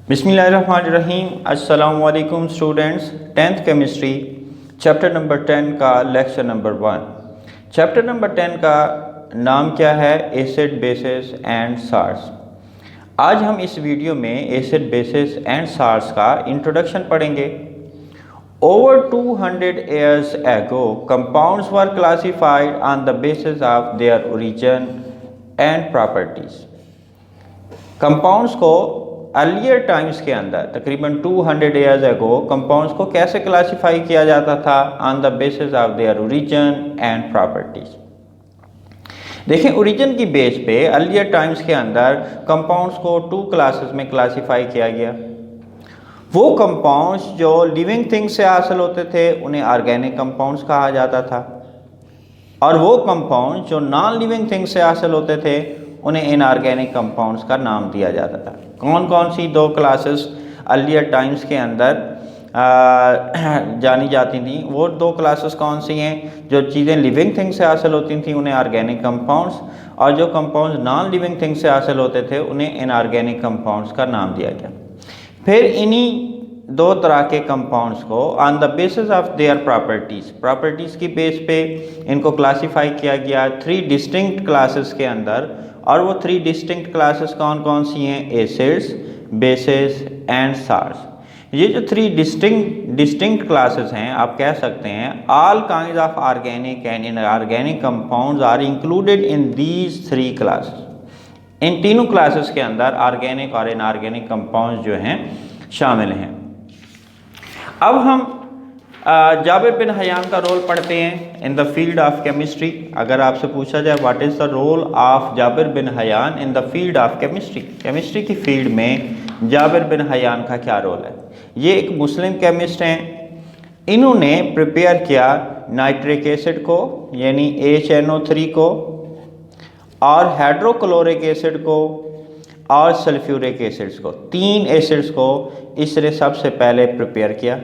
बिस्मिल्लाहिर्रहमानिर्रहीम। अस्सलामु अलैकुम students. 10th chemistry chapter number 10 का लेक्चर नंबर 1। चैप्टर नंबर 10 का नाम क्या है? Acid basis and salts. आज हम इस वीडियो में एसिड बेसिस एंड साल्ट्स का इंट्रोडक्शन पढ़ेंगे। Over 200 years ago compounds were classified on the basis of their origin and properties। Compounds को अर्लियर टाइम्स के अंदर तकरीबन 200 years ago कंपाउंड्स को कैसे क्लासिफाई किया जाता था? On the basis of their origin and properties. देखें, ओरिजिन की बेस पे अर्लियर टाइम्स के अंदर कंपाउंड्स को 2 क्लासेस में क्लासिफाई किया गया। वो कंपाउंड्स जो लिविंग थिंग्स से हासिल होते थे उन्हें ऑर्गेनिक कंपाउंड्स कहा जाता था, और वो कंपाउंड्स जो नॉन लिविंग थिंग्स से हासिल होते थे उन्हें इनऑर्गेनिक कंपाउंड्स का नाम दिया जाता था। कौन कौन सी 2 क्लासेस अर्लियर टाइम्स के अंदर जानी जाती थी? वो 2 क्लासेस कौन सी हैं? जो चीज़ें लिविंग थिंग से हासिल होती थी उन्हें ऑर्गेनिक कंपाउंड्स, और जो कंपाउंड्स नॉन लिविंग थिंग से हासिल होते थे उन्हें इनऑर्गेनिक कंपाउंड्स का नाम दिया गया। फिर इन्हीं 2 तरह के कंपाउंड्स को on the basis of their properties की बेस पे इनको क्लासीफाई किया गया 3 डिस्टिंक्ट क्लासेस के अंदर। और वो 3 डिस्टिंक्ट क्लासेस कौन कौन सी हैं? Acids, basis and salts. ये जो 3 डिस्टिंक्ट क्लासेस हैं, आप कह सकते हैं all kinds of organic and inorganic compounds are included in these 3 classes. इन तीनों क्लासेस के अंदर ऑर्गेनिक और इनऑर्गेनिक कंपाउंड्स जो हैं शामिल हैं। अब हम जाबिर बिन हयान का रोल पढ़ते हैं in the field of chemistry. अगर आपसे पूछा जाए what is the role of Jabir bin Hayyan in the field of chemistry, chemistry की फील्ड में जाबिर बिन हयान का क्या रोल है? ये एक मुस्लिम केमिस्ट हैं। इन्होंने प्रिपेयर किया नाइट्रिक एसिड को यानी HNO3 को, और हाइड्रोक्लोरिक एसिड को, और सल्फ्यूरिक एसिड्स को। 3 एसिड्स को इसने सबसे पहले प्रिपेयर किया।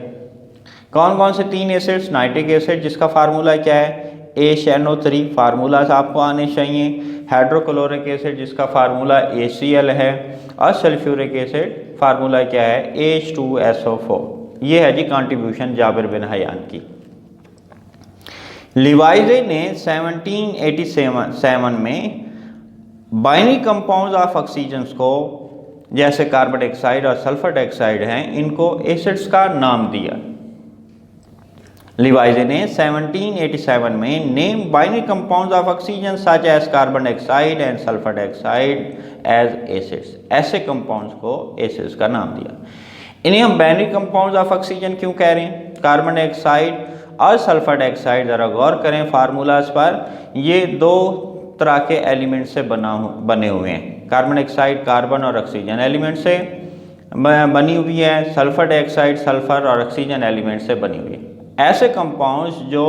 कौन कौन से 3 एसिड्स? नाइट्रिक एसिड जिसका फार्मूला क्या है? HNO3, फार्मूलाज आपको आने चाहिए। हाइड्रोक्लोरिक एसिड जिसका फार्मूला ACl है, और सल्फ्यूरिक एसिड फार्मूला क्या है? H2SO4। ये है जी कंट्रीब्यूशन जाबिर बिन हयान की। लिवाइजे ने 1787 में बाइनरी कंपाउंड्स ऑफ ऑक्सीजन्स को, जैसे कार्बन डाइऑक्साइड और सल्फर डाइऑक्साइड हैं, इनको एसिड्स का नाम दिया। लिवाइजे ने 1787 में name binary compounds of oxygen such as carbon dioxide and sulphur dioxide as acids. ऐसे कंपाउंड्स को एसिड्स का नाम दिया। इन्हें हम बाइनरी कंपाउंड्स ऑफ ऑक्सीजन क्यों कह रहे हैं? कार्बन डाइऑक्साइड और सल्फर डाइऑक्साइड, ज़रा गौर करें फार्मूलाज पर। ये 2 तरह के एलिमेंट से बने हुए हैं। कार्बन डाइऑक्साइड कार्बन और ऑक्सीजन एलिमेंट से बनी हुई है, सल्फर डाइऑक्साइड सल्फर और ऑक्सीजन एलिमेंट से बनी हुई है। ऐसे कंपाउंड्स जो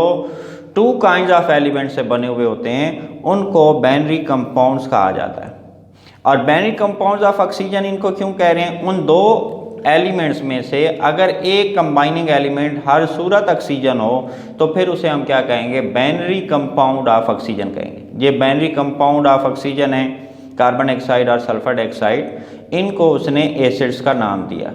2 काइंड्स ऑफ एलिमेंट से बने हुए होते हैं उनको बाइनरी कंपाउंड्स कहा जाता है। और बाइनरी कंपाउंड्स ऑफ ऑक्सीजन इनको क्यों कह रहे हैं? उन 2 एलिमेंट्स में से अगर एक कंबाइनिंग एलिमेंट हर सूरत ऑक्सीजन हो तो फिर उसे हम क्या कहेंगे? बाइनरी कंपाउंड ऑफ ऑक्सीजन कहेंगे। ये बाइनरी कंपाउंड ऑफ ऑक्सीजन है, कार्बन डाइऑक्साइड और सल्फर डाइऑक्साइड, इनको उसने एसिड्स का नाम दिया।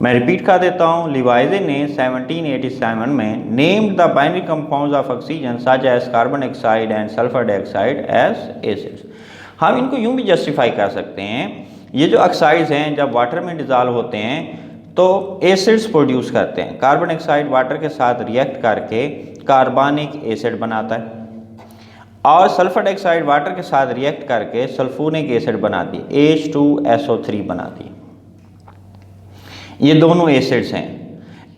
मैं रिपीट कर देता हूँ। लिवाइजे ने 1787 में named the binary compounds of oxygen such as carbon dioxide and sulphur dioxide as acids. हम इनको यूँ भी जस्टिफाई कर सकते हैं, ये जो ऑक्साइड्स हैं जब वाटर में डिजॉल्व होते हैं तो एसिड्स प्रोड्यूस करते हैं। कार्बन डाइऑक्साइड वाटर के साथ रिएक्ट करके कार्बनिक एसिड बनाता है, और सल्फर डाइऑक्साइड वाटर के साथ रिएक्ट करके सल्फ्यूरिक एसिड बनाती है, H2SO3 बनाती है। ये दोनों एसिड्स हैं।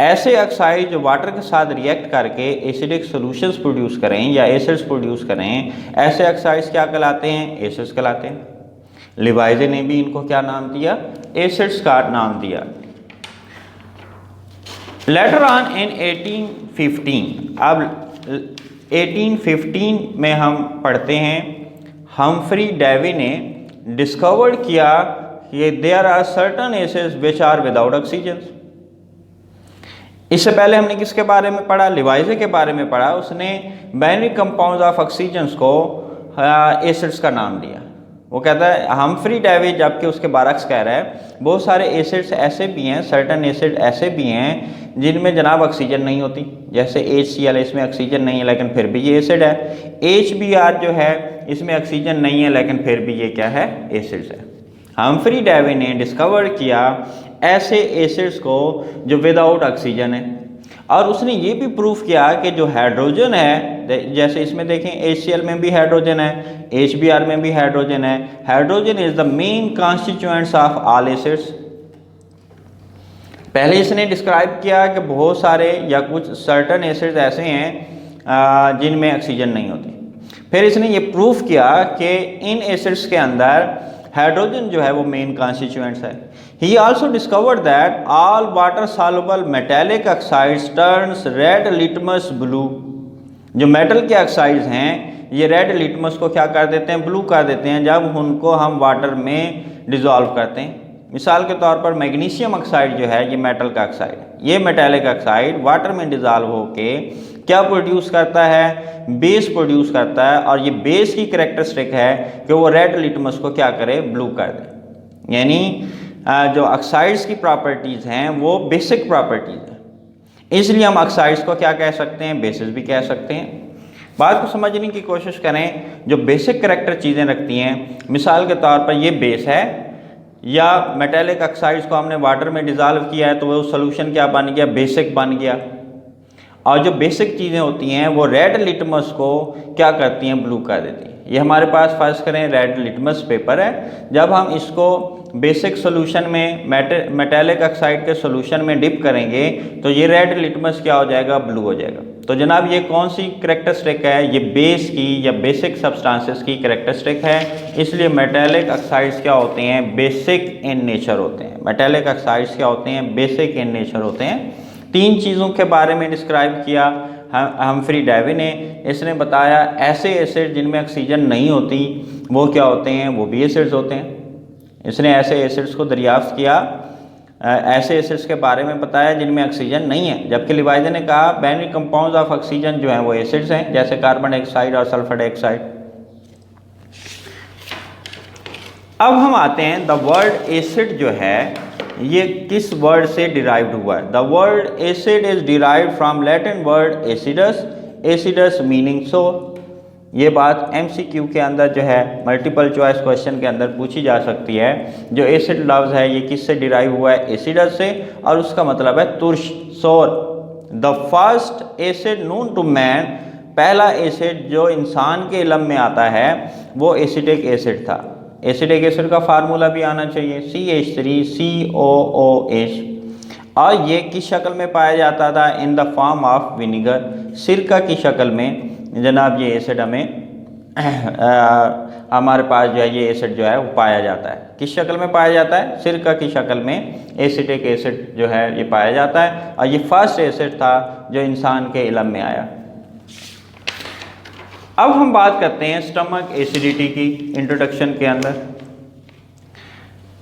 ऐसे ऑक्साइड जो वाटर के साथ रिएक्ट करके एसिडिक सॉल्यूशंस प्रोड्यूस करें या एसिड्स प्रोड्यूस करें, ऐसे ऑक्साइड्स क्या कहलाते हैं? एसिड्स कहलाते हैं। लिवाइजे ने भी इनको क्या नाम दिया? एसिड्स का नाम दिया। लेटर ऑन इन 1815, अब 1815 में हम पढ़ते हैं हम्फ्री डेवी ने डिस्कवर्ड किया कि there are certain acids which are without oxygen. इससे पहले हमने किसके बारे में पढ़ा? लिवाइजे के बारे में पढ़ा। उसने बाइनरी कंपाउंड्स ऑफ ऑक्सीजन्स को एसिड्स का नाम दिया। वो कहता है हम्फ्री डेविड, जबकि उसके बारक्स कह रहा है बहुत सारे एसिड्स ऐसे भी हैं, सर्टन एसिड ऐसे भी हैं जिनमें जनाब ऑक्सीजन नहीं होती, जैसे HCl, इसमें ऑक्सीजन नहीं है लेकिन फिर भी ये एसिड है। HBr जो है इसमें ऑक्सीजन नहीं है लेकिन फिर भी ये क्या है, एसिड्स है। हम्फ्री डेविड ने डिस्कवर किया ऐसे एसिड्स को जो विदाउट ऑक्सीजन है, और उसने ये भी प्रूफ किया कि जो हाइड्रोजन है, जैसे इसमें देखें HCl में भी हाइड्रोजन है, HBr में भी हाइड्रोजन है। Hydrogen is the main constituents of all acids. पहले इसने डिस्क्राइब किया कि बहुत सारे या कुछ सर्टन एसिड्स ऐसे हैं जिनमें ऑक्सीजन नहीं होती। फिर इसने ये प्रूफ किया कि इन एसिड्स के अंदर हाइड्रोजन जो है वो मेन कॉन्स्टिट्यूएंट्स है। He also discovered that all water soluble metallic oxides turns red litmus blue। जो मेटल के ऑक्साइड्स हैं ये रेड लिटमस को क्या कर देते हैं, ब्लू कर देते हैं जब उनको हम वाटर में डिज़ोल्व करते हैं। मिसाल के तौर पर मैग्नीशियम ऑक्साइड जो है ये मेटल का ऑक्साइड है, ये मेटालिक ऑक्साइड वाटर में डिज़ोल्व होके क्या प्रोड्यूस करता है, बेस प्रोड्यूस करता है, और ये बेस की करैक्टरिस्टिक है कि वो रेड लिटमस को क्या करे, ब्लू कर दे। यानी जो ऑक्साइड्स की प्रॉपर्टीज़ हैं वो बेसिक प्रॉपर्टीज़ हैं, इसलिए हम ऑक्साइड्स को क्या कह सकते हैं, बेसिस भी कह सकते हैं। बात को समझने की कोशिश करें। जो बेसिक करैक्टर चीज़ें रखती हैं, मिसाल के तौर पर ये बेस है, या मेटालिक ऑक्साइड्स को हमने वाटर में डिज़ोल्व किया है तो वो सोल्यूशन क्या बन गया, बेसिक बन गया। और जो बेसिक चीज़ें होती हैं वो रेड लिटमस को क्या करती हैं, ब्लू कर देती हैं। ये हमारे पास फर्ज करें रेड लिटमस पेपर है, जब हम इसको बेसिक सोल्यूशन में मेटालिक ऑक्साइड के सोल्यूशन में डिप करेंगे तो ये रेड लिटमस क्या हो जाएगा, ब्लू हो जाएगा। तो जनाब ये कौन सी करैक्टरिस्टिक है, ये बेस की या बेसिक सब्सटेंसेस की करैक्टरिस्टिक है। इसलिए मेटालिक ऑक्साइड्स क्या होते हैं, बेसिक इन नेचर होते हैं। मेटालिक ऑक्साइड्स क्या होते हैं, बेसिक इन नेचर होते हैं। तीन चीज़ों के बारे में डिस्क्राइब किया हम्फ्री डेविड ने। इसने बताया ऐसे एसिड जिनमें ऑक्सीजन नहीं होती वो क्या होते हैं, वो भी एसिड्स होते हैं। इसने ऐसे एसिड्स को दरियाफ्त किया, ऐसे एसिड्स के बारे में बताया जिनमें ऑक्सीजन नहीं है, जबकि लिवाइजर ने कहा बाइनरी कंपाउंड्स ऑफ ऑक्सीजन जो हैं वो एसिड्स हैं, जैसे कार्बन डाइऑक्साइड और सल्फर डाइऑक्साइड। अब हम आते हैं द वर्ड एसिड जो है ये किस वर्ड से डिराइव्ड हुआ है। The word acid is derived from Latin word acidus, acidus meaning सोर। ये बात MCQ के अंदर जो है मल्टीपल चॉइस क्वेश्चन के अंदर पूछी जा सकती है। जो एसिड लफ्ज़ है ये किससे डिराइव हुआ है, एसिडस से, और उसका मतलब है तुर्श, sour. The first acid known to man, पहला एसिड जो इंसान के इल्म में आता है वो एसिटिक एसिड था। एसिटिक एसिड का फार्मूला भी आना चाहिए, CH3COOH, और ये किस शक्ल में पाया जाता था, in the form of vinegar, सिरका की शक्ल में जनाब ये एसिड हमें हमारे पास जो है ये एसिड जो है वो पाया जाता है। किस शक्ल में पाया जाता है, सिरका की शक्ल में एसिटिक एसिड जो है ये पाया जाता है, और ये फर्स्ट एसिड था जो इंसान के इल्म में आया। अब हम बात करते हैं स्टमक एसिडिटी की। इंट्रोडक्शन के अंदर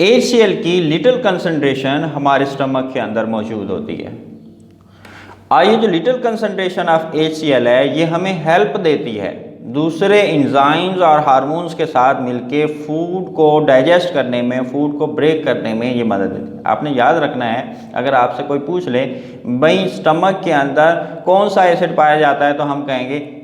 HCl की लिटिल कंसंट्रेशन हमारे स्टमक के अंदर मौजूद होती है, और ये जो लिटिल कंसंट्रेशन ऑफ HCl है ये हमें हेल्प देती है दूसरे एंजाइम्स और हार्मोन्स के साथ मिलके फूड को डाइजेस्ट करने में, फूड को ब्रेक करने में ये मदद देती है। आपने याद रखना है, अगर आपसे कोई पूछ ले भाई स्टमक के अंदर कौन सा एसिड पाया जाता है तो हम कहेंगे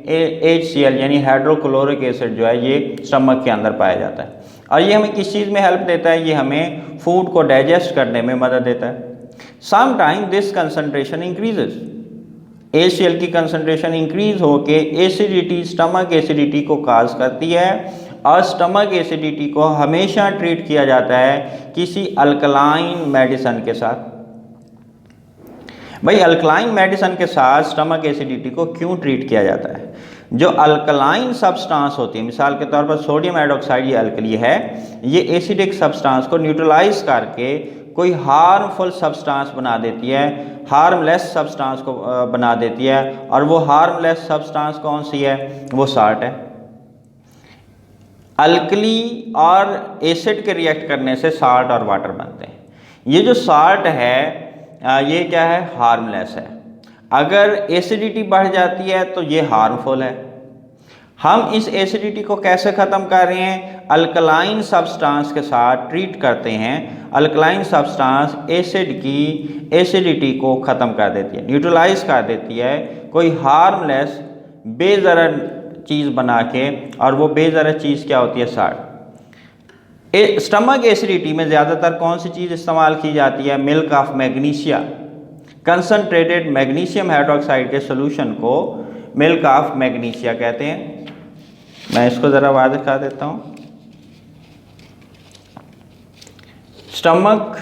HCl यानी हाइड्रोक्लोरिक एसिड जो है ये स्टमक के अंदर पाया जाता है। और ये हमें किस चीज़ में हेल्प देता है, ये हमें फूड को डाइजेस्ट करने में मदद देता है। Sometime this concentration increases, HCl की कंसंट्रेशन इंक्रीज होके एसिडिटी, स्टमक एसिडिटी को काज करती है, और स्टमक एसिडिटी को हमेशा ट्रीट किया जाता है किसी अल्कलाइन मेडिसिन के साथ। भाई अल्कलाइन मेडिसिन के साथ स्टमक एसिडिटी को क्यों ट्रीट किया जाता है? जो अल्कलाइन सब्सटेंस होती है, मिसाल के तौर पर सोडियम हाइड्रोक्साइड ये अल्कली है, ये एसिडिक सब्सटेंस को न्यूट्रलाइज करके कोई हार्मफुल सब्सटेंस बना देती है, हार्मलेस सब्सटेंस को बना देती है, और वो हार्मलेस सब्सटेंस कौन सी है, वो साल्ट है। अल्कली और एसिड के रिएक्ट करने से साल्ट और वाटर बनते हैं। ये जो साल्ट है ये क्या है, हार्मलेस है। अगर एसिडिटी बढ़ जाती है तो ये हार्मफुल है। हम इस एसिडिटी को कैसे ख़त्म कर रहे हैं? अल्कलाइन सब्सटेंस के साथ ट्रीट करते हैं। अल्कलाइन सब्सटेंस एसिड की एसिडिटी को ख़त्म कर देती है, न्यूट्रलाइज कर देती है, कोई हार्मलेस बेज़रर चीज़ बना के। और वो बेज़रर चीज़ क्या होती है? साल्ट। स्टमक एसिडिटी में ज़्यादातर कौन सी चीज़ इस्तेमाल की जाती है? Milk of magnesia. Concentrated magnesium hydroxide के सोल्यूशन को मिल्क ऑफ मैग्नीशिया कहते हैं। मैं इसको ज़रा वाज़ेह कर देता हूँ। स्टमक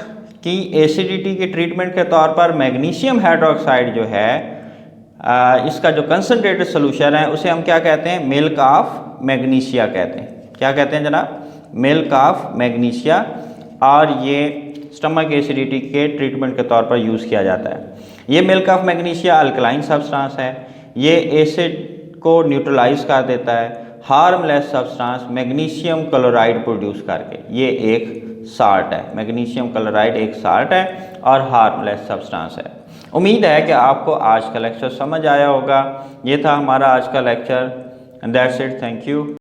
की एसिडिटी के ट्रीटमेंट के तौर पर मैग्नीशियम हाइड्रोक्साइड जो है, इसका जो कंसनट्रेटेड सोल्यूशन है उसे हम क्या कहते हैं? मिल्क ऑफ मैग्नीशिया कहते हैं। क्या कहते हैं जनाब? Milk of magnesia. और ये स्टमक एसिडिटी के ट्रीटमेंट के तौर पर यूज़ किया जाता है। ये milk of magnesia alkaline substance है, ये एसिड को न्यूट्रलाइज कर देता है, harmless substance magnesium chloride produce करके। ये एक साल्ट है, मैग्नीशियम क्लोराइड एक साल्ट है और हार्मलेस सब्सटेंस है। उम्मीद है कि आपको आज का लेक्चर समझ आया होगा। ये था हमारा आज का lecture. And that's it, thank you.